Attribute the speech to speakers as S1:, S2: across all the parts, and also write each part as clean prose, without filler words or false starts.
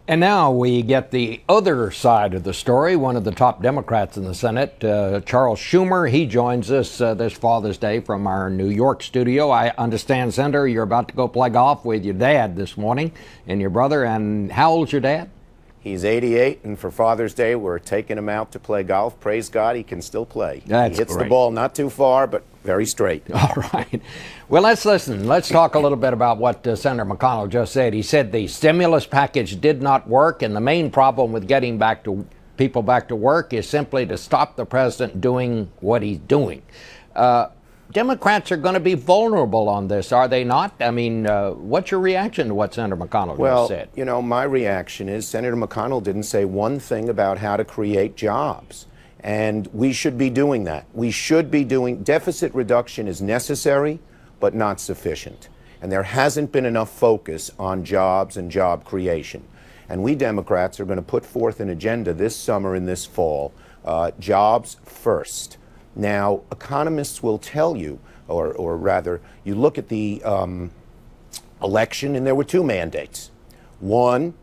S1: And now we get the other side of the story. One of the top Democrats in the Senate, Charles Schumer, he joins us this Father's Day from our New York studio. I understand, Senator, you're about to go play golf with your dad this morning and your brother. And how old's your dad?
S2: He's 88, and for Father's Day, we're taking him out to play golf. Praise God, he can still play.
S1: That's
S2: he hits
S1: great.
S2: The ball not too far, but very straight.
S1: All right. Well, let's listen. Let's talk a little bit about what Senator McConnell just said. He said the stimulus package did not work, and the main problem with getting people back to work is simply to stop the president doing what he's doing. Democrats are going to be vulnerable on this, are they not? I mean, what's your reaction to what Senator McConnell just said?
S2: Well, you know, my reaction is Senator McConnell didn't say one thing about how to create jobs. And we should be doing that. We should be doing deficit reduction is necessary, but not sufficient. And there hasn't been enough focus on jobs and job creation. And we Democrats are going to put forth an agenda this summer and this fall, jobs first. Now, economists will tell you, or rather, you look at the election, and there were two mandates. One,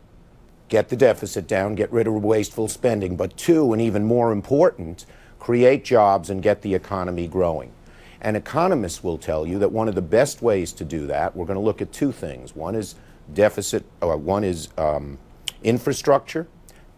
S2: get the deficit down, get rid of wasteful spending. But two, and even more important, create jobs and get the economy growing. And economists will tell you that one of the best ways to do that, we're going to look at two things. One is infrastructure,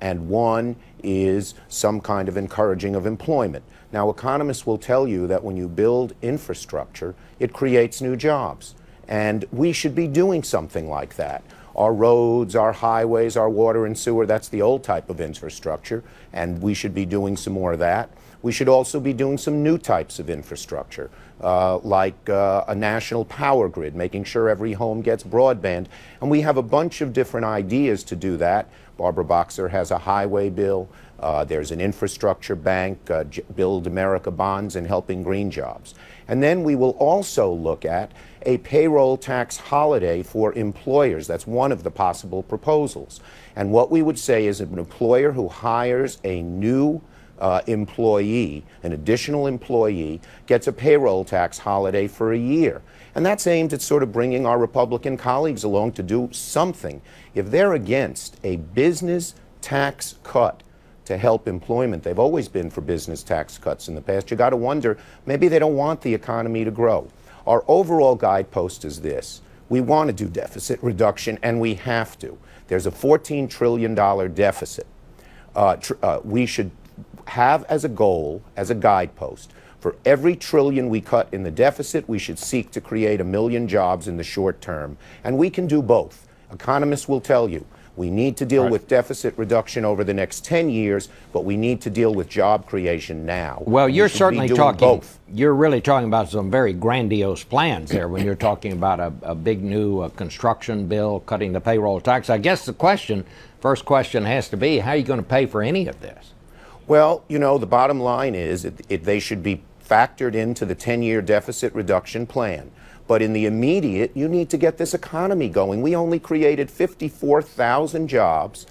S2: and one is some kind of encouraging of employment. Now, economists will tell you that when you build infrastructure, it creates new jobs. And we should be doing something like that. Our roads, our highways, our water and sewer, that's the old type of infrastructure, and we should be doing some more of that. We should also be doing some new types of infrastructure, like a national power grid, making sure every home gets broadband. And we have a bunch of different ideas to do that. Barbara Boxer has a highway bill. There's an infrastructure bank, Build America bonds, and helping green jobs. And then we will also look at a payroll tax holiday for employers. That's one of the possible proposals. And what we would say is an employer who hires a new employee, an additional employee, gets a payroll tax holiday for a year. And that's aimed at sort of bringing our Republican colleagues along to do something. If they're against a business tax cut to help employment, they've always been for business tax cuts in the past, you got to wonder, maybe they don't want the economy to grow. Our overall guidepost is this. We want to do deficit reduction, and we have to. There's a $14 trillion deficit. We should have as a goal, as a guidepost, for every trillion we cut in the deficit, we should seek to create 1 million jobs in the short term. And we can do both. Economists will tell you, we need to deal with deficit reduction over the next 10 years, but we need to deal with job creation now.
S1: Well, you're certainly talking both. You're really talking about some very grandiose plans there when you're talking about a big new construction bill, cutting the payroll tax. I guess the first question has to be, how are you going to pay for any of this?
S2: Well, you know, the bottom line is they should be factored into the 10-year deficit reduction plan. But in the immediate, you need to get this economy going. We only created 54,000 jobs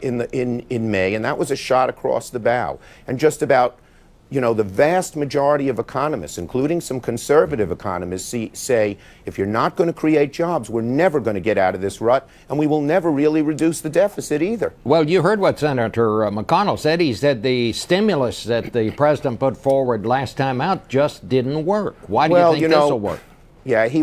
S2: in May, and that was a shot across the bow. And just about, you know, the vast majority of economists, including some conservative economists, say if you're not going to create jobs, we're never going to get out of this rut, and we will never really reduce the deficit either.
S1: Well, you heard what Senator McConnell said. He said the stimulus that the president put forward last time out just didn't work. Why do you think this will work?
S2: Yeah, he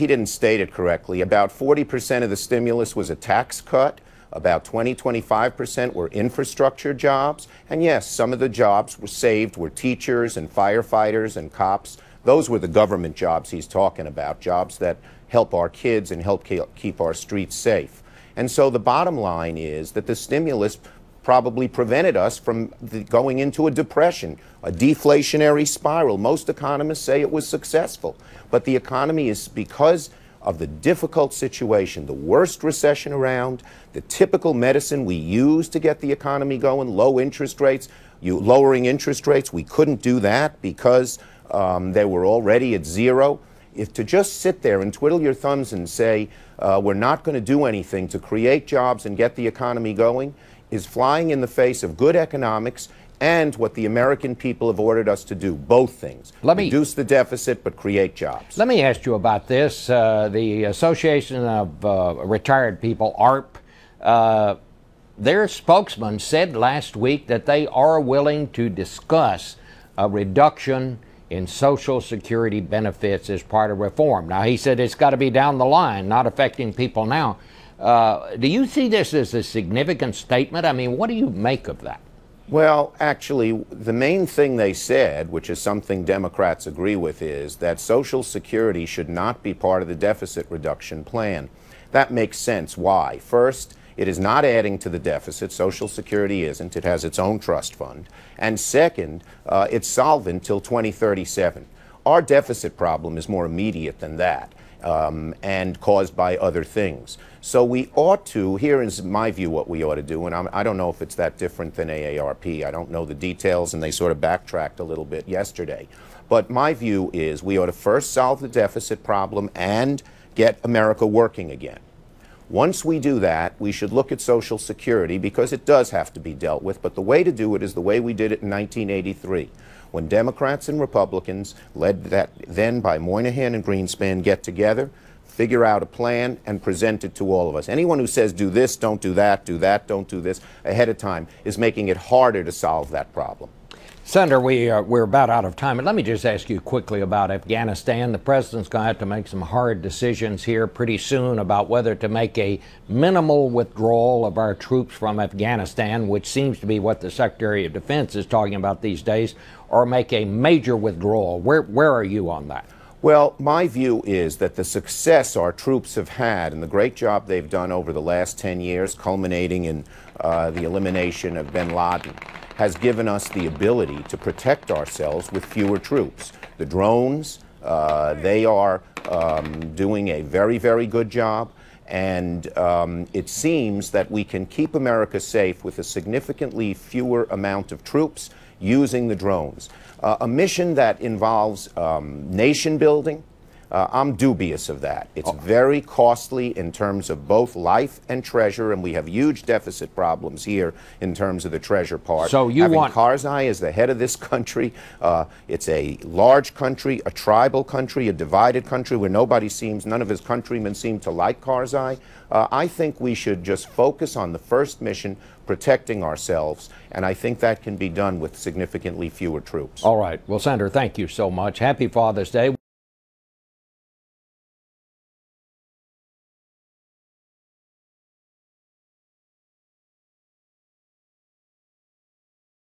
S2: didn't state it correctly. About 40% of the stimulus was a tax cut. About 25% were infrastructure jobs. And yes, some of the jobs were saved were teachers and firefighters and cops. Those were the government jobs he's talking about, jobs that help our kids and help keep our streets safe. And so the bottom line is that the stimulus probably prevented us from going into a depression, a deflationary spiral. Most economists say it was successful. But the economy is, because of the difficult situation, the worst recession around, the typical medicine we use to get the economy going, low interest rates, lowering interest rates, we couldn't do that because they were already at zero. If to just sit there and twiddle your thumbs and say, we're not going to do anything to create jobs and get the economy going, is flying in the face of good economics and what the American people have ordered us to do, both things. Reduce the deficit, but create jobs.
S1: Let me ask you about this. The Association of Retired People, ARP, their spokesman said last week that they are willing to discuss a reduction in Social Security benefits as part of reform. Now, he said it's got to be down the line, not affecting people now. Do you see this as a significant statement? I mean, what do you make of that?
S2: Well, actually, the main thing they said, which is something Democrats agree with, is that Social Security should not be part of the deficit reduction plan. That makes sense. Why? First, it is not adding to the deficit. Social Security isn't. It has its own trust fund. And second, it's solvent till 2037. Our deficit problem is more immediate than that. And caused by other things. So we ought to, here is my view what we ought to do, and I don't know if it's that different than AARP. I don't know the details, and they sort of backtracked a little bit yesterday. But my view is we ought to first solve the deficit problem and get America working again. Once we do that, we should look at Social Security because it does have to be dealt with, but the way to do it is the way we did it in 1983. When Democrats and Republicans, led that then by Moynihan and Greenspan, get together, figure out a plan, and present it to all of us. Anyone who says do this, don't do that, don't do this ahead of time is making it harder to solve that problem.
S1: Senator, we're about out of time, and let me just ask you quickly about Afghanistan. The president's going to have to make some hard decisions here pretty soon about whether to make a minimal withdrawal of our troops from Afghanistan, which seems to be what the Secretary of Defense is talking about these days, or make a major withdrawal. Where are you on that?
S2: Well, my view is that the success our troops have had and the great job they've done over the last 10 years, culminating in the elimination of bin Laden, has given us the ability to protect ourselves with fewer troops. The drones, they are doing a very, very good job. And it seems that we can keep America safe with a significantly fewer amount of troops using the drones. A mission that involves nation building, I'm dubious of that. It's very costly in terms of both life and treasure, and we have huge deficit problems here in terms of the treasure part.
S1: So you
S2: Having
S1: want
S2: Karzai as the head of this country, it's a large country, a tribal country, a divided country where none of his countrymen seem to like Karzai. I think we should just focus on the first mission, protecting ourselves, and I think that can be done with significantly fewer troops.
S1: All right. Well, Senator, thank you so much. Happy Father's Day.